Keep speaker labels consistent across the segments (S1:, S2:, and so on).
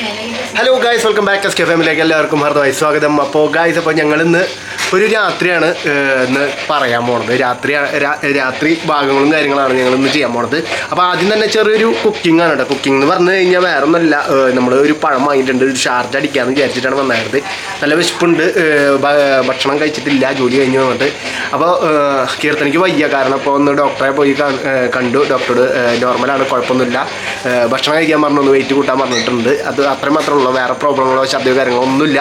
S1: Hello guys, welcome back S K ഫാമിലിയിലേക്ക് എല്ലാവർക്കും ഹാർദമായി സ്വാഗതം. അപ്പോൾ ഗായ്സ്, അപ്പോൾ ഞങ്ങളിന്ന് ഒരു രാത്രിയാണ് ഇന്ന് പറയാൻ പോണത്. രാത്രി ഭാഗങ്ങളും കാര്യങ്ങളാണ് ഞങ്ങളിന്ന് ചെയ്യാൻ പോണത്. അപ്പോൾ ആദ്യം തന്നെ ചെറിയൊരു കുക്കിംഗ് ആണ് കേട്ടോ. കുക്കിംഗ് എന്ന് പറഞ്ഞു കഴിഞ്ഞാൽ വേറെ ഒന്നുമില്ല, നമ്മൾ ഒരു പഴം വാങ്ങിയിട്ടുണ്ട്, ഒരു ഷാർജ അടിക്കാമെന്ന് വിചാരിച്ചിട്ടാണ് വന്നായിരുന്നത്. നല്ല വിശപ്പുണ്ട്, ഭക്ഷണം കഴിച്ചിട്ടില്ല, ജോലി കഴിഞ്ഞ് വന്നിട്ട്. അപ്പോൾ കീർത്തനിക്ക് വയ്യ, കാരണം അപ്പോൾ ഒന്ന് ഡോക്ടറെ പോയി കണ്ടു. ഡോക്ടറോട് നോർമലാണ്, കുഴപ്പമൊന്നുമില്ല, ഭക്ഷണം കഴിക്കാൻ പറഞ്ഞു, ഒന്ന് വെയിറ്റ് കൂട്ടാൻ പറഞ്ഞിട്ടുണ്ട്. അത് അത്രയും മാത്രമേ ഉള്ളൂ, വേറെ പ്രോബ്ലങ്ങളോ ശബ്ദമോ കാര്യങ്ങളോ ഒന്നുമില്ല.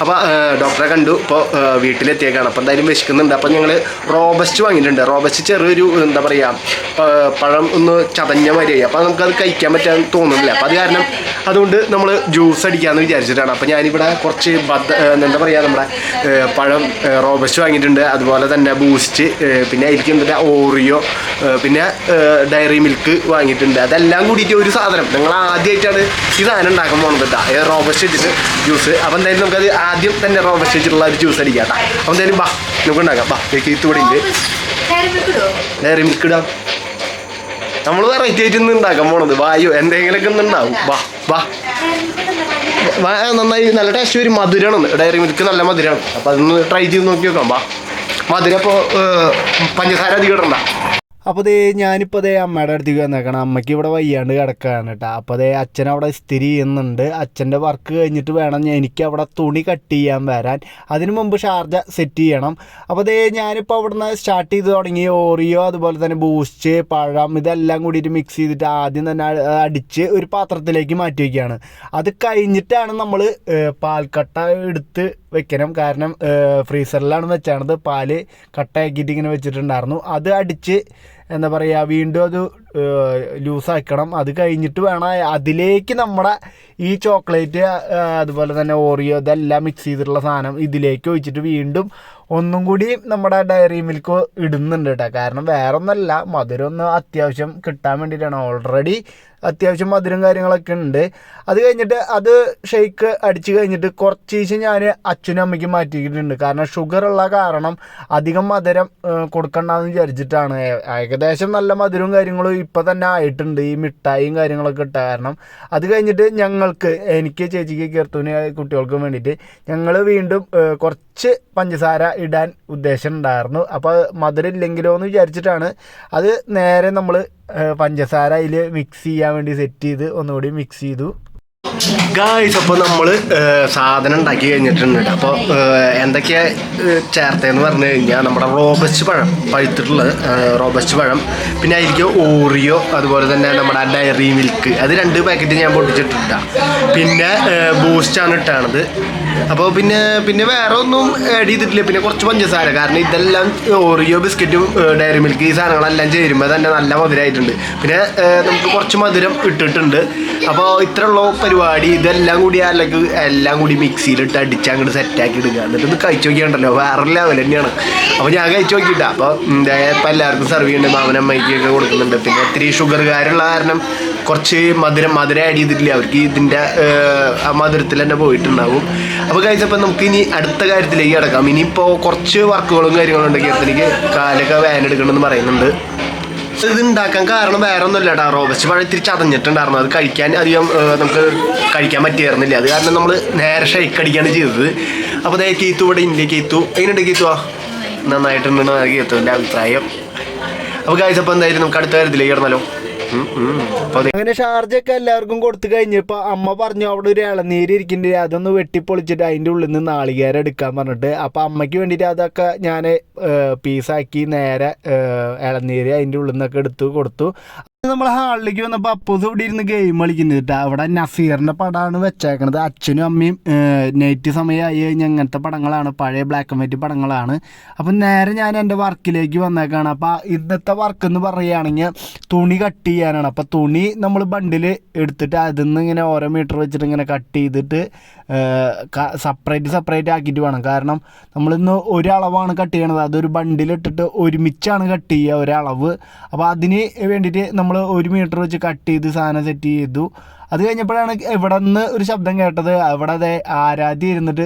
S1: അപ്പോൾ ഡോക്ടറെ കണ്ടു, ഇപ്പോൾ വീട്ടിലെത്തിയേക്കാണ്. അപ്പോൾ എന്തായാലും വിശക്കുന്നുണ്ട്. അപ്പോൾ ഞങ്ങൾ റോബസ്റ്റ് വാങ്ങിയിട്ടുണ്ട്. റോബസ്റ്റ് ചെറിയൊരു എന്താ പറയുക, പഴം ഒന്ന് ചതഞ്ഞ മാതിരിയായി. അപ്പോൾ നമുക്കത് കഴിക്കാൻ പറ്റാൻ തോന്നുന്നില്ല. അപ്പോൾ അത് കാരണം അതുകൊണ്ട് നമ്മൾ ജ്യൂസ് അടിക്കാമെന്ന് വിചാരിച്ചിട്ടാണ്. അപ്പോൾ ഞാനിവിടെ കുറച്ച് എന്താ പറയുക, നമ്മുടെ പഴം റോബസ്റ്റ് വാങ്ങിയിട്ടുണ്ട്, അതുപോലെ തന്നെ ബൂസ്റ്റ്, പിന്നെ അതിലേക്ക് എന്താ ഓറിയോ, പിന്നെ ഡയറി മിൽക്ക് വാങ്ങിയിട്ടുണ്ട്. അതെല്ലാം കൂടിയിട്ട് ഒരു സാധനം ഞങ്ങൾ ആദ്യമായിട്ടാണ് ഈ സാധനം ഉണ്ടാക്കാൻ പോകുന്നത് കേട്ടോ, റോബസ്റ്റ് വെച്ചിട്ട് ജ്യൂസ്. അപ്പോൾ എന്തായാലും നമുക്കത് ആദ്യം തന്നെ റോബസ്റ്റ് വെച്ചിട്ടുള്ള ഒരു ജ്യൂസ് അടിക്കാം കേട്ടോ. അപ്പോൾ എന്തായാലും ബാ നമുക്ക് ഉണ്ടാക്കാം. ബാ ഇത്തുകൂടി ഉണ്ട്, ഡയറി മിൽക്ക് ഇടാം. നമ്മൾ വെറൈറ്റി ആയിട്ട് ഇന്ന് ഉണ്ടാക്കാൻ പോണത്. വായോ എന്തെങ്കിലുമൊക്കെ ഒന്ന് ഉണ്ടാവും. വാ നന്നായി നല്ല ടേസ്റ്റ് വരും. മധുരമാണ്, ഡയറി മിൽക്ക് നല്ല മധുരമാണ്. അപ്പോൾ അതൊന്ന് ട്രൈ ചെയ്ത് നോക്കി നോക്കാം. വാ മധുരം അപ്പോൾ പഞ്ചസാര അധികം ഇടണ്ട.
S2: അപ്പോൾ ഞാനിപ്പോൾ അമ്മയുടെ അടുത്തേക്ക് വന്നേക്കണം. അമ്മയ്ക്ക് ഇവിടെ വയ്യാണ്ട് കിടക്കുകയാണ് കേട്ടോ. അപ്പോൾ അച്ഛൻ അവിടെ ഇസ്തിരി ചെയ്യുന്നുണ്ട്. അച്ഛൻ്റെ വർക്ക് കഴിഞ്ഞിട്ട് വേണം എനിക്ക് അവിടെ തുണി കട്ട് ചെയ്യാൻ വരാൻ. അതിനു മുമ്പ് ഷാർജ സെറ്റ് ചെയ്യണം. അപ്പോൾ ഞാനിപ്പോൾ അവിടെ നിന്ന് സ്റ്റാർട്ട് ചെയ്ത് തുടങ്ങി. ഓറിയോ, അതുപോലെ തന്നെ ബൂസ്റ്റ്, പഴം, ഇതെല്ലാം കൂടിയിട്ട് മിക്സ് ചെയ്തിട്ട് ആദ്യം തന്നെ അടിച്ച് ഒരു പാത്രത്തിലേക്ക് മാറ്റി വയ്ക്കുകയാണ്. അത് കഴിഞ്ഞിട്ടാണ് നമ്മൾ പാൽക്കട്ട എടുത്ത് വെക്കണം. കാരണം ഫ്രീസറിലാണ് വെച്ചാണത്. പാല് കട്ടയാക്കിയിട്ട് ഇങ്ങനെ വെച്ചിട്ടുണ്ടായിരുന്നു. അത് അടിച്ച് എന്താ പറയുക, വീണ്ടും അത് ലൂസാക്കണം. അത് കഴിഞ്ഞിട്ട് വേണം അതിലേക്ക് നമ്മുടെ ഈ ചോക്ലേറ്റ്, അതുപോലെ തന്നെ ഓറിയോ, ഇതെല്ലാം മിക്സ് ചെയ്തിട്ടുള്ള സാധനം ഇതിലേക്ക് ഒഴിച്ചിട്ട് വീണ്ടും ഒന്നും കൂടി നമ്മുടെ ഡയറി മിൽക്ക് ഇടുന്നുണ്ട് കേട്ടോ. കാരണം വേറെ ഒന്നല്ല, മധുരം ഒന്ന് അത്യാവശ്യം കിട്ടാൻ വേണ്ടിയിട്ടാണ്. ഓൾറെഡി അത്യാവശ്യം മധുരം കാര്യങ്ങളൊക്കെ ഉണ്ട്. അത് കഴിഞ്ഞിട്ട് അത് ഷെയ്ക്ക് അടിച്ച് കഴിഞ്ഞിട്ട് കുറച്ച് ഞാൻ അച്ഛനും അമ്മയ്ക്കും മാറ്റിയിട്ടുണ്ട്. കാരണം ഷുഗറുള്ള കാരണം അധികം മധുരം കൊടുക്കണ്ടെന്ന് വിചാരിച്ചിട്ടാണ്. ഏകദേശം നല്ല മധുരവും കാര്യങ്ങളും ഇപ്പം തന്നെ ആയിട്ടുണ്ട്, ഈ മിഠായിയും കാര്യങ്ങളൊക്കെ ഇട്ട കാരണം. അത് കഴിഞ്ഞിട്ട് എനിക്ക്, ചേച്ചിക്ക്, കീർത്തൂന്, കുട്ടികൾക്കും വേണ്ടിയിട്ട് ഞങ്ങൾ വീണ്ടും കുറച്ച് പഞ്ചസാര ഇടാൻ ഉദ്ദേശം ഉണ്ടായിരുന്നു. അപ്പോൾ മധുരം ഇല്ലെങ്കിലോ എന്ന് വിചാരിച്ചിട്ടാണ് അത് നേരെ നമ്മൾ പഞ്ചസാര അതിൽ മിക്സ് ചെയ്യാൻ വേണ്ടി സെറ്റ് ചെയ്ത് ഒന്നുകൂടി മിക്സ് ചെയ്തു.
S1: ഗായ്സ്, അപ്പോൾ നമ്മൾ സാധനം ഉണ്ടാക്കി കഴിഞ്ഞിട്ടുണ്ട്. അപ്പോൾ എന്തൊക്കെയാണ് ചേർത്തതെന്ന് പറഞ്ഞു കഴിഞ്ഞാൽ നമ്മുടെ റോബസ്റ്റ് പഴം, പഴുത്തിട്ടുള്ളത് റോബസ്റ്റ് പഴം, പിന്നെ അതിലേക്ക് ഓറിയോ, അതുപോലെ തന്നെ നമ്മുടെ ഡയറി മിൽക്ക്, അത് 2 പാക്കറ്റ് ഞാൻ പൊട്ടിച്ചിട്ടില്ല. പിന്നെ ബൂസ്റ്റാണ് ഇട്ടാണത്. അപ്പോൾ പിന്നെ വേറെ ഒന്നും ആഡ് ചെയ്തിട്ടില്ല. പിന്നെ കുറച്ച് പഞ്ചസാര, കാരണം ഇതെല്ലാം ഓറിയോ, ബിസ്ക്കറ്റും ഡയറി മിൽക്ക്, ഈ സാധനങ്ങളെല്ലാം ചേരുമ്പോൾ തന്നെ നല്ല മധുരമായിട്ടുണ്ട്. പിന്നെ നമുക്ക് കുറച്ച് മധുരം ഇട്ടിട്ടുണ്ട്. അപ്പോൾ ഇത്രയുള്ള പരിപാടി. ഇതെല്ലാം കൂടി അല്ലെങ്കിൽ എല്ലാം കൂടി മിക്സിയിലിട്ട് അടിച്ച് അങ്ങോട്ട് സെറ്റാക്കി ഇടുക. എന്നിട്ട് ഇത് കഴിച്ച് നോക്കിയാണ്ടല്ലോ വേറെ ലെവൽ തന്നെയാണ്. അപ്പോൾ ഞാൻ കഴിച്ച് നോക്കിയിട്ടാ. അപ്പോൾ ഇപ്പം എല്ലാവർക്കും സെർവ് ചെയ്യുന്നുണ്ട്, മാമനമ്മയ്ക്കൊക്കെ കൊടുക്കുന്നുണ്ട്. പിന്നെ ഇത്തിരി ഷുഗറുകാരുള്ള കാരണം കുറച്ച് മധുരം ആഡ് ചെയ്തിട്ടില്ല. അവർക്ക് ഇതിൻ്റെ ആ മധുരത്തിൽ തന്നെ പോയിട്ടുണ്ടാവും. അപ്പോൾ കഴിച്ചപ്പോൾ നമുക്ക് ഇനി അടുത്ത കാര്യത്തിലേക്ക് കിടക്കാം. ഇനിയിപ്പോൾ കുറച്ച് വർക്കുകളും കാര്യങ്ങളും ഉണ്ട്. കീർത്തനിക്ക് കാലൊക്കെ വേനെടുക്കണമെന്ന് പറയുന്നുണ്ട്. ഇത് ഉണ്ടാക്കാൻ കാരണം വേറെ ഒന്നുമില്ല കേട്ടോ. റോബസ്റ്റ് പഴം ഇത്തിരി ചതഞ്ഞിട്ടുണ്ടായിരുന്നു. അത് കഴിക്കാൻ അധികം നമുക്ക് കഴിക്കാൻ പറ്റിയായിരുന്നില്ല. അത് കാരണം നമ്മൾ നേരെ ഷെയ്ക്ക് അടിക്കുകയാണ് ചെയ്തത്. അപ്പോൾ അതേ കീത്തു ഇവിടെ ഇല്ല. കീത്തു എങ്ങനെയുണ്ട്? കീത്തുവാ നന്നായിട്ടുണ്ടെന്നാണ് കീത്തുവിൻ്റെ അഭിപ്രായം. അപ്പോൾ കഴിച്ചപ്പോൾ എന്തായാലും നമുക്ക് അടുത്ത കാര്യത്തിലേക്ക് കിടന്നല്ലോ.
S2: അങ്ങനെ ഷാർജൊക്കെ എല്ലാവർക്കും കൊടുത്തു കഴിഞ്ഞപ്പോ അമ്മ പറഞ്ഞു അവിടെ ഒരു ഇളനീര് ഇരിക്കുന്നുണ്ട്, അതൊന്ന് വെട്ടിപ്പൊളിച്ചിട്ട് അതിൻ്റെ ഉള്ളിൽ നിന്ന് നാളികേരം എടുക്കാൻ പറഞ്ഞിട്ട്. അപ്പൊ അമ്മയ്ക്ക് വേണ്ടിയിട്ട് അതൊക്കെ ഞാൻ പീസാക്കി നേരെ ഇളനീര് അതിൻ്റെ ഉള്ളിൽ നിന്നൊക്കെ എടുത്തു കൊടുത്തു. നമ്മൾ ഹാളിലേക്ക് വന്നപ്പോൾ അപ്പോസ് ഇവിടെ ഇരുന്ന് ഗെയിം കളിക്കുന്നത് കേട്ടോ. അവിടെ നസീറിൻ്റെ പടമാണ് വെച്ചേക്കണത്. അച്ഛനും അമ്മയും നൈറ്റ് സമയമായി കഴിഞ്ഞാൽ അങ്ങനത്തെ പടങ്ങളാണ്, പഴയ ബ്ലാക്ക് ആൻഡ് വൈറ്റ് പടങ്ങളാണ്. അപ്പം നേരെ ഞാൻ എൻ്റെ വർക്കിലേക്ക് വന്നേക്കാണ്. അപ്പോൾ ഇന്നത്തെ വർക്ക് എന്ന് പറയുകയാണെങ്കിൽ തുണി കട്ട് ചെയ്യാനാണ്. അപ്പോൾ തുണി നമ്മൾ ബണ്ടിൽ എടുത്തിട്ട് അതിൽ നിന്ന് ഇങ്ങനെ ഓരോ മീറ്റർ വെച്ചിട്ട് ഇങ്ങനെ കട്ട് ചെയ്തിട്ട് സെപ്പറേറ്റ് ആക്കിയിട്ട് വേണം. കാരണം നമ്മളിന്ന് ഒരളവാണ് കട്ട് ചെയ്യണത്, അതൊരു ബണ്ടിലിട്ടിട്ട് ഒരുമിച്ചാണ് കട്ട് ചെയ്യുക ഒരളവ്. അപ്പോൾ അതിന് വേണ്ടിയിട്ട് നമ്മൾ 1 മീറ്റർ വെച്ച് കട്ട് ചെയ്ത് സാധനം സെറ്റ് ചെയ്തു. അത് കഴിഞ്ഞപ്പോഴാണ് ഇവിടെ നിന്ന് ഒരു ശബ്ദം കേട്ടത്. അവിടെ ആരാധ്യ ഇരുന്നിട്ട്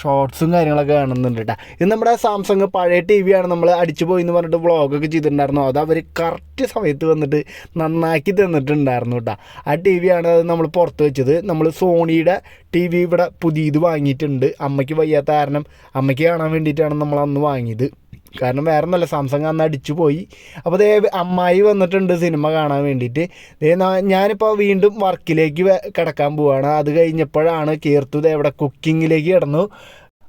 S2: ഷോർട്സും കാര്യങ്ങളൊക്കെ കാണുന്നുണ്ട് കേട്ടോ. ഇത് നമ്മുടെ സാംസങ് പഴയ ടി വി ആണ്, നമ്മൾ അടിച്ചു പോയി എന്ന് പറഞ്ഞിട്ട് വ്ളോഗൊക്കെ ചെയ്തിട്ടുണ്ടായിരുന്നു. അത് അവർ കറക്റ്റ് സമയത്ത് വന്നിട്ട് നന്നാക്കി തന്നിട്ടുണ്ടായിരുന്നു കേട്ടോ. ആ ടി വി ആണ് അത് നമ്മൾ പുറത്ത് വെച്ചത്. നമ്മൾ സോണിയുടെ ടി വി ഇവിടെ പുതിയത് വാങ്ങിയിട്ടുണ്ട്. അമ്മയ്ക്ക് വയ്യാത്ത കാരണം അമ്മയ്ക്ക് കാണാൻ വേണ്ടിയിട്ടാണ് നമ്മൾ അന്ന് വാങ്ങിയത്. കാരണം വേറെ ഒന്നുമല്ല, സാംസങ് അന്ന് അടിച്ചു പോയി. അപ്പോൾ ദേ അമ്മായി വന്നിട്ടുണ്ട് സിനിമ കാണാൻ വേണ്ടിയിട്ട്. ഞാനിപ്പോൾ വീണ്ടും വർക്കിലേക്ക് കിടക്കാൻ പോവുകയാണ്. അത് കഴിഞ്ഞപ്പോഴാണ് കീർത്തുത ഇവിടെ കുക്കിങ്ങിലേക്ക് കിടന്നു.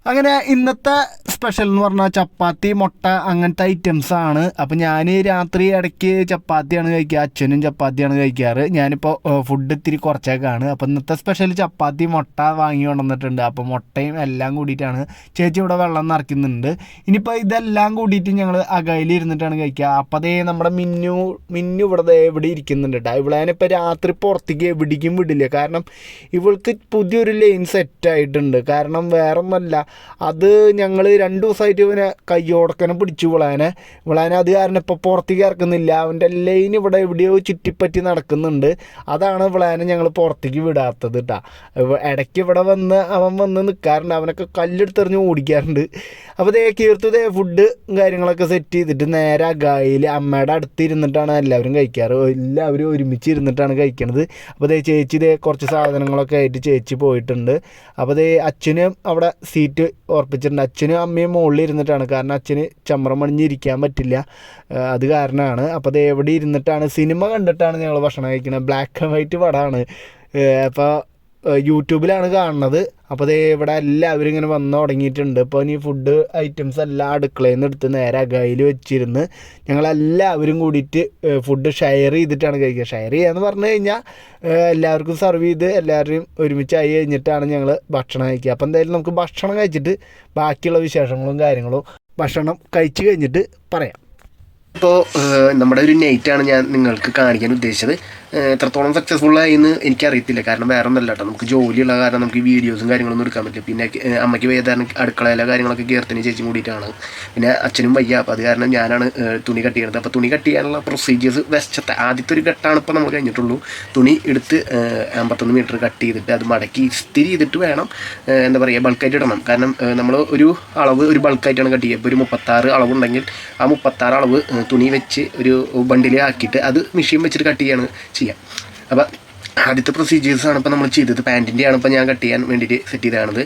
S2: അങ്ങനെ ഇന്നത്തെ സ്പെഷ്യൽ എന്ന് പറഞ്ഞാൽ ചപ്പാത്തി, മുട്ട അങ്ങനത്തെ ഐറ്റംസാണ്. അപ്പോൾ ഞാൻ രാത്രി ഇടയ്ക്ക് ചപ്പാത്തിയാണ് കഴിക്കുക, അച്ഛനും ചപ്പാത്തിയാണ് കഴിക്കാറ്. ഞാനിപ്പോൾ ഫുഡ് ഇത്തിരി കുറച്ചേക്കാണ്. അപ്പോൾ ഇന്നത്തെ സ്പെഷ്യൽ ചപ്പാത്തി, മുട്ട വാങ്ങി കൊണ്ടുവന്നിട്ടുണ്ട്. അപ്പോൾ മുട്ടയും എല്ലാം കൂടിയിട്ടാണ്. ചേച്ചി ഇവിടെ വെള്ളം നിറയ്ക്കുന്നുണ്ട്. ഇനിയിപ്പോൾ ഇതെല്ലാം കൂടിയിട്ട് ഞങ്ങൾ അകയിൽ ഇരുന്നിട്ടാണ് കഴിക്കുക. അപ്പോൾ അതേ നമ്മുടെ മിന്നു ഇവിടെ ഇരിക്കുന്നുണ്ട് കേട്ടോ. ഇവളേനിപ്പോൾ രാത്രി പുറത്തേക്ക് എവിടേക്കും വിടില്ല. കാരണം ഇവൾക്ക് പുതിയൊരു ലൈൻ സെറ്റായിട്ടുണ്ട്. കാരണം വേറെ ഒന്നല്ല, അത് ഞങ്ങൾ 2 ദിവസമായിട്ട് ഇവനെ കയ്യോടക്കനെ പിടിച്ചു വിളാനെ അത് കാരണം ഇപ്പോൾ പുറത്തേക്ക് ഇറക്കുന്നില്ല. അവൻ്റെ ലൈൻ ഇവിടെ എവിടെയോ ചുറ്റിപ്പറ്റി നടക്കുന്നുണ്ട്. അതാണ് വിളാനെ ഞങ്ങൾ പുറത്തേക്ക് വിടാത്തത് കേട്ടോ. ഇടയ്ക്ക് ഇവിടെ അവൻ വന്ന് നിൽക്കാറുണ്ട്. അവനൊക്കെ കല്ലെടുത്തെറിഞ്ഞ് ഓടിക്കാറുണ്ട്. അപ്പോൾ ദേ കീർത്തു ഫുഡ് കാര്യങ്ങളൊക്കെ സെറ്റ് ചെയ്തിട്ട് നേരെ ഗായിൽ അമ്മയുടെ അടുത്ത് ഇരുന്നിട്ടാണ് എല്ലാവരും കഴിക്കാറ്. എല്ലാവരും ഒരുമിച്ച് ഇരുന്നിട്ടാണ് കഴിക്കണത്. അപ്പോൾ ചേച്ചി കുറച്ച് സാധനങ്ങളൊക്കെ ആയിട്ട് ചേച്ചി പോയിട്ടുണ്ട്. അപ്പോൾ അച്ഛനും അവിടെ സീറ്റ് ഉറപ്പിച്ചിട്ടുണ്ട്. അച്ഛനും അമ്മയും മുകളിൽ ഇരുന്നിട്ടാണ്. കാരണം അച്ഛന് ചമ്രം പണിഞ്ഞിരിക്കാൻ പറ്റില്ല, അത് കാരണമാണ്. അപ്പോൾ എവിടെ ഇരുന്നിട്ടാണ് സിനിമ കണ്ടിട്ടാണ് ഞങ്ങൾ ഭക്ഷണം കഴിക്കുന്നത്. ബ്ലാക്ക് ആൻഡ് വൈറ്റ് പടമാണ്. അപ്പോൾ യൂട്യൂബിലാണ് കാണുന്നത്. അപ്പോൾ ഇവിടെ എല്ലാവരും ഇങ്ങനെ വന്ന് തുടങ്ങിയിട്ടുണ്ട്. ഇപ്പോൾ ഇനി ഫുഡ് ഐറ്റംസ് എല്ലാം അടുക്കളയിൽ നിന്ന് എടുത്ത് നേരെ അകയിൽ വെച്ചിരുന്ന് ഞങ്ങളെല്ലാവരും കൂടിയിട്ട് ഫുഡ് ഷെയർ ചെയ്തിട്ടാണ് കഴിക്കുക. ഷെയർ ചെയ്യാന്ന് പറഞ്ഞു കഴിഞ്ഞാൽ എല്ലാവർക്കും സർവ് ചെയ്ത് എല്ലാവരും ഒരുമിച്ചായി കഴിഞ്ഞിട്ടാണ് ഞങ്ങൾ ഭക്ഷണം കഴിക്കുക. അപ്പോൾ എന്തായാലും നമുക്ക് ഭക്ഷണം കഴിച്ചിട്ട് ബാക്കിയുള്ള വിശേഷങ്ങളും കാര്യങ്ങളും ഭക്ഷണം കഴിച്ച് കഴിഞ്ഞിട്ട് പറയാം.
S1: ഇപ്പോൾ നമ്മുടെ ഒരു നൈറ്റാണ് ഞാൻ നിങ്ങൾക്ക് കാണിക്കാൻ ഉദ്ദേശിച്ചത്. എത്രത്തോളം സക്സസ്ഫുള്ളായി എന്ന് എനിക്കറിയത്തില്ല. കാരണം വേറെ ഒന്നല്ല കേട്ടോ, നമുക്ക് ജോലിയുള്ള കാരണം നമുക്ക് ഈ വീഡിയോസും കാര്യങ്ങളൊന്നും എടുക്കാൻ പറ്റില്ല. പിന്നെ അമ്മയ്ക്ക് വയ്യ കാരണം അടുക്കളയിലെ കാര്യങ്ങളൊക്കെ കീർത്തനും ചേച്ചിയും കൂടിയിട്ടാണ്. പിന്നെ അച്ഛനും വയ്യ. അപ്പോൾ അത് കാരണം ഞാനാണ് തുണി കട്ട് ചെയ്യുന്നത്. അപ്പോൾ തുണി കട്ട് ചെയ്യാനുള്ള പ്രൊസീജിയേഴ്സ് വെച്ചത്തെ ആദ്യത്തെ ഒരു ഘട്ടമാണ് ഇപ്പോൾ നമ്മൾ കഴിഞ്ഞിട്ടുള്ളൂ. തുണി എടുത്ത് 51 മീറ്റർ കട്ട് ചെയ്തിട്ട് അത് മടക്കി ഇസ്തിരി ചെയ്തിട്ട് വേണം എന്താ പറയുക ബൾക്കായിട്ട് ഇടണം. കാരണം നമ്മൾ ഒരു അളവ് ഒരു ബൾക്കായിട്ടാണ് കട്ട് ചെയ്യുക. ഇപ്പോൾ ഒരു 36 അളവുണ്ടെങ്കിൽ ആ 36 അളവ് തുണി വെച്ച് ഒരു ബണ്ടിലാക്കിയിട്ട് അത് മെഷീൻ വെച്ചിട്ട് കട്ട് ചെയ്യാണ് ചെയ്യാം. അപ്പോൾ ആദ്യത്തെ പ്രൊസീജിയേഴ്സാണ് ഇപ്പോൾ നമ്മൾ ചെയ്തത്. പാൻറ്റിൻ്റെയാണ് ഇപ്പോൾ ഞാൻ കട്ട് ചെയ്യാൻ വേണ്ടിയിട്ട് സെറ്റ് ചെയ്തതാണത്.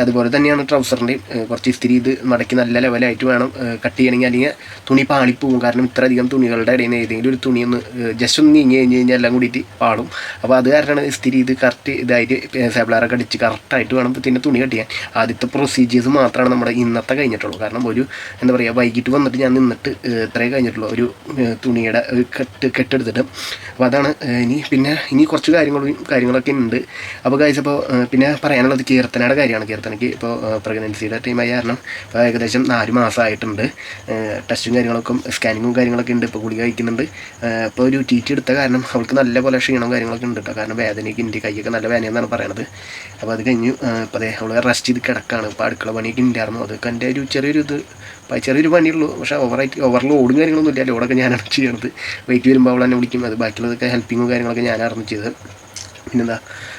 S1: അതുപോലെ തന്നെയാണ് ട്രൗസറിൻ്റെയും കുറച്ച് ഇസ്തിരി ഇത് മടക്കി നല്ല ലെവലായിട്ട് വേണം കട്ട് ചെയ്യണമെങ്കിൽ. അല്ലെങ്കിൽ തുണി പാളിപ്പോവും. കാരണം ഇത്രയധികം തുണികളുടെ ഇടയിൽ നിന്ന് ഏതെങ്കിലും ഒരു തുണി ഒന്ന് ജസ്റ്റ് ഒന്ന് നീങ്ങി കഴിഞ്ഞ് കഴിഞ്ഞാൽ എല്ലാം കൂടിയിട്ട് പാളും. അപ്പോൾ അത് കാരണമാണ് ഇസ്തിരി ഇത് കറക്റ്റ് ഇതായിട്ട് സേബ്ലാറൊക്കെ അടിച്ച് കറക്റ്റായിട്ട് വേണം പിന്നെ തുണി കട്ട് ചെയ്യാൻ. ആദ്യത്തെ പ്രൊസീജിയേഴ്സ് മാത്രമാണ് നമ്മുടെ ഇന്നത്തെ കഴിഞ്ഞിട്ടുള്ളൂ. കാരണം ഒരു എന്താ പറയുക വൈകിട്ട് വന്നിട്ട് ഞാൻ നിന്നിട്ട് ഇത്രയും കഴിഞ്ഞിട്ടുള്ളൂ ഒരു തുണിയുടെ കെട്ടെടുത്തിട്ട്. അപ്പോൾ അതാണ് ഇനി കുറച്ച് കാര്യങ്ങളൊക്കെ ഉണ്ട്. അപ്പോൾ ഗൈസ് അപ്പോൾ പിന്നെ പറയാനുള്ളത് കീർത്തനയുടെ കാര്യമാണ്. കീർത്തനയ്ക്ക് ഇപ്പോൾ പ്രഗ്നൻസിയുടെ ടൈമായി കാരണം ഇപ്പോൾ ഏകദേശം 4 മാസമായിട്ടുണ്ട്. ടെസ്റ്റും കാര്യങ്ങളൊക്കെ സ്കാനിങ്ങും കാര്യങ്ങളൊക്കെ ഉണ്ട്. ഇപ്പോൾ ഗുളിക കഴിക്കുന്നുണ്ട്. ഇപ്പോൾ ഒരു TT എടുത്ത കാരണം അവൾക്ക് നല്ല പോലെ ക്ഷീണവും കാര്യങ്ങളൊക്കെ ഉണ്ട് കേട്ടോ. കാരണം വേദനയ്ക്ക് എൻ്റെ കൈയൊക്കെ നല്ല വേദനയെന്നാണ് പറയണത്. അപ്പോൾ അത് കഴിഞ്ഞു ഇപ്പോൾ അവൾ റെസ്റ്റ് ചെയ്ത് കിടക്കുകയാണ്. ഇപ്പോൾ അടുക്കള പണിയൊക്കെ ഉണ്ടായിരുന്നു. അതൊക്കെ എൻ്റെ ഒരു ചെറിയൊരു പണിയുള്ളൂ. പക്ഷേ ഓവർലോഡും കാര്യങ്ങളൊന്നും ഇല്ല. ലോഡൊക്കെ ഞാനാണ് ചെയ്യണത്. വെയിറ്റ് വരുമ്പോൾ അവൾ എന്നെ വിളിക്കും. അത് ബാക്കിയുള്ളതൊക്കെ ഹെൽപ്പിങ്ങും കാര്യങ്ങളൊക്കെ ഞാനായിരുന്നു ചെയ്തത്.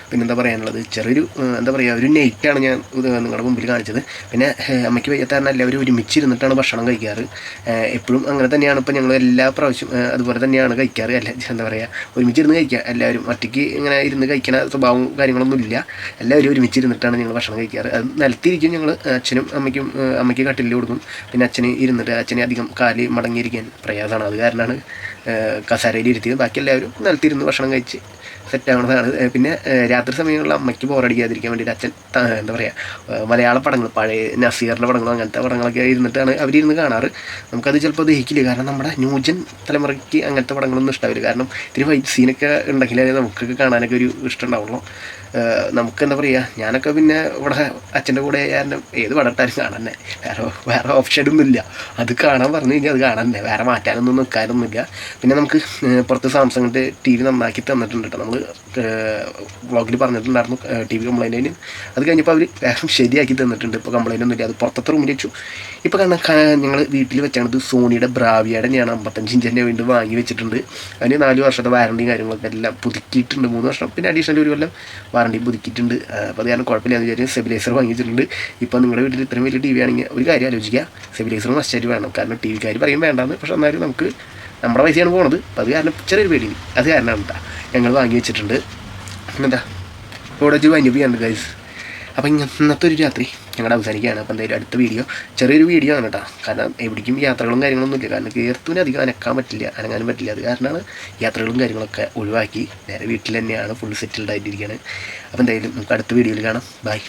S1: പിന്നെന്താ പറയാനുള്ളത്, ചെറിയൊരു എന്താ പറയുക ഒരു നൈറ്റാണ് ഞാൻ നിങ്ങളുടെ മുമ്പിൽ കാണിച്ചത്. പിന്നെ അമ്മയ്ക്ക് വയ്യാത്തതാണ് എല്ലാവരും ഒരുമിച്ചിരുന്നിട്ടാണ് ഭക്ഷണം കഴിക്കാറ്. എപ്പോഴും അങ്ങനെ തന്നെയാണ്. ഇപ്പോൾ ഞങ്ങൾ എല്ലാ പ്രാവശ്യം അതുപോലെ തന്നെയാണ് കഴിക്കാറ്. എന്താ പറയുക ഒരുമിച്ചിരുന്ന് കഴിക്കുക. എല്ലാവരും ഒറ്റയ്ക്ക് ഇങ്ങനെ ഇരുന്ന് കഴിക്കുന്ന സ്വഭാവവും കാര്യങ്ങളൊന്നും ഇല്ല. എല്ലാവരും ഒരുമിച്ചിരുന്നിട്ടാണ് ഞങ്ങൾ ഭക്ഷണം കഴിക്കാറ്. അത് നിലത്തിരിക്കും ഞങ്ങൾ. അമ്മയ്ക്ക് കട്ടിലിൽ കൊടുക്കും. പിന്നെ അച്ഛന് ഇരുന്നിട്ട് അച്ഛനെ അധികം കാല് മടങ്ങിയിരിക്കാൻ പ്രയാസമാണ്. അത് കാരണമാണ് കസേരയിൽ ഇരുത്തിയത്. ബാക്കി എല്ലാവരും നിലത്തിരുന്ന് ഭക്ഷണം കഴിച്ച് സെറ്റാവുന്നതാണ്. പിന്നെ രാത്രി സമയങ്ങളിൽ അമ്മയ്ക്ക് ബോറടിക്കാതിരിക്കാൻ വേണ്ടിയിട്ട് അച്ഛൻ എന്താ പറയുക മലയാള പടങ്ങൾ പഴയ നസീറിൻ്റെ പടങ്ങളും അങ്ങനത്തെ പടങ്ങളൊക്കെ ഇരുന്നിട്ടാണ് അവരിരുന്ന് കാണാറ്. നമുക്കത് ചിലപ്പോൾ ദഹിക്കില്ല. കാരണം നമ്മുടെ ന്യൂജൻ തലമുറയ്ക്ക് അങ്ങനത്തെ പടങ്ങളൊന്നും ഇഷ്ടമാവില്ല. കാരണം ഇത്തിരി ഫൈറ്റ് സീനൊക്കെ ഉണ്ടെങ്കിലേ നമുക്കൊക്കെ കാണാനൊക്കെ ഒരു ഇഷ്ടം ഉണ്ടാവുള്ളൂ. നമുക്ക് എന്താ പറയുക ഞാനൊക്കെ പിന്നെ ഇവിടെ അച്ഛൻ്റെ കൂടെ കാരണം ഏത് പടം ഇട്ടാലും കാണാൻ തന്നെ. വേറെ ഓപ്ഷനൊന്നുമില്ല. അത് കാണാൻ പറഞ്ഞു കഴിഞ്ഞാൽ അത് കാണാൻ തന്നെ. വേറെ മാറ്റാനൊന്നും നിൽക്കാനൊന്നുമില്ല. പിന്നെ നമുക്ക് പുറത്ത് സാംസങ്ങിൻ്റെ TV നന്നാക്കി തന്നിട്ടുണ്ട് കേട്ടോ. നമ്മൾ വ്ളോഗിൽ പറഞ്ഞിട്ടുണ്ടായിരുന്നു TV കംപ്ലൈൻറ്റിന്. അത് കഴിഞ്ഞപ്പോൾ അവർ വേഗം ശരിയാക്കി തന്നിട്ടുണ്ട്. ഇപ്പോൾ കംപ്ലൈൻ്റ് ഒന്നുമില്ല. അത് പുറത്തത്തെ റൂമിൽ വെച്ചു. ഇപ്പോൾ കാരണം ഞങ്ങൾ വീട്ടിൽ വെച്ചാണത് സോണിയുടെ ബ്രാവിയുടെ ഞാൻ 55 ഇഞ്ചിൻ്റെ വീണ്ടും വാങ്ങി വെച്ചിട്ടുണ്ട്. അതിന് 4 വർഷത്തെ വാറണ്ടിയും കാര്യങ്ങളൊക്കെ എല്ലാം പുതുക്കിയിട്ടുണ്ട്. 3 വർഷം പിന്നെ അഡീഷണൽ 1 കൊല്ലം വാറണ്ടിയും പുതുക്കിയിട്ടുണ്ട്. അപ്പോൾ അത് കാരണം കുഴപ്പമില്ലാന്ന് വിചാരിച്ച് സ്റ്റെബിലൈസർ വാങ്ങിച്ചിട്ടുണ്ട്. ഇപ്പോൾ നിങ്ങളുടെ വീട്ടിൽ ഇത്രയും വലിയ TV ആണെങ്കിൽ ഒരു കാര്യം ആലോചിക്കുക, സ്റ്റെബിലൈസർ മസ്റ്റായിട്ട് വേണം. കാരണം TVക്കാർ പറയും വേണ്ടാന്ന്, പക്ഷെ എന്നാലും നമുക്ക് നമ്മുടെ പൈസയാണ് പോകുന്നത്. അപ്പോൾ അത് കാരണം ചെറിയൊരു പേടി, അത് കാരണമാണ് കേട്ടോ ഞങ്ങൾ വാങ്ങി വെച്ചിട്ടുണ്ട്. പിന്നെന്താ ഇവിടെ വെച്ച് വൈൻഡപ്പ് ഗൈസ്. അപ്പോൾ ഇന്നത്തെ ഒരു രാത്രി ഞങ്ങളുടെ അവസാനിക്കുകയാണ്. അപ്പോൾ എന്തായാലും അടുത്ത വീഡിയോ ചെറിയൊരു വീഡിയോ ആണ് കേട്ടോ. കാരണം എവിടേക്കും യാത്രകളും കാര്യങ്ങളൊന്നും ഇല്ല. കാരണം കീർത്തുവിന് അധികം അനങ്ങാനും പറ്റില്ല. അത് കാരണമാണ് യാത്രകളും കാര്യങ്ങളൊക്കെ ഒഴിവാക്കി നേരെ വീട്ടിൽ തന്നെയാണ് ഫുൾ സെറ്റിൽഡ് ആയിട്ടിരിക്കുകയാണ്. അപ്പോൾ എന്തായാലും നമുക്ക് അടുത്ത വീഡിയോയിൽ കാണാം. ബൈ.